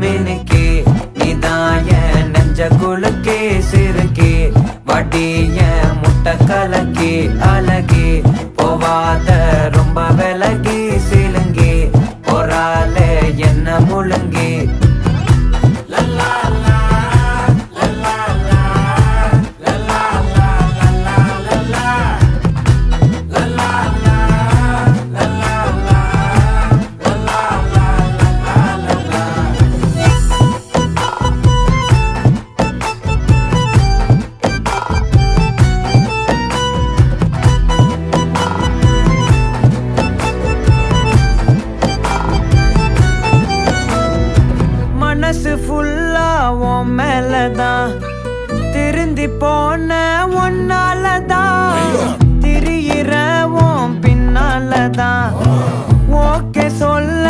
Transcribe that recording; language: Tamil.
மினுக்கே நீதாய நெஞ்ச குலுக்கே சிறுக்கே வடிய முட்டை கலக்கே அழகே போவாத ரொம்ப விலகி சிலுங்கி பொறால என்ன முழுங்கி மனசு ஃபுல்லா உன் மேலதான் திருந்தி போன ஒன்னாலதான் திரியிற உன் பின்னாலதான் ஓகே சொல்ல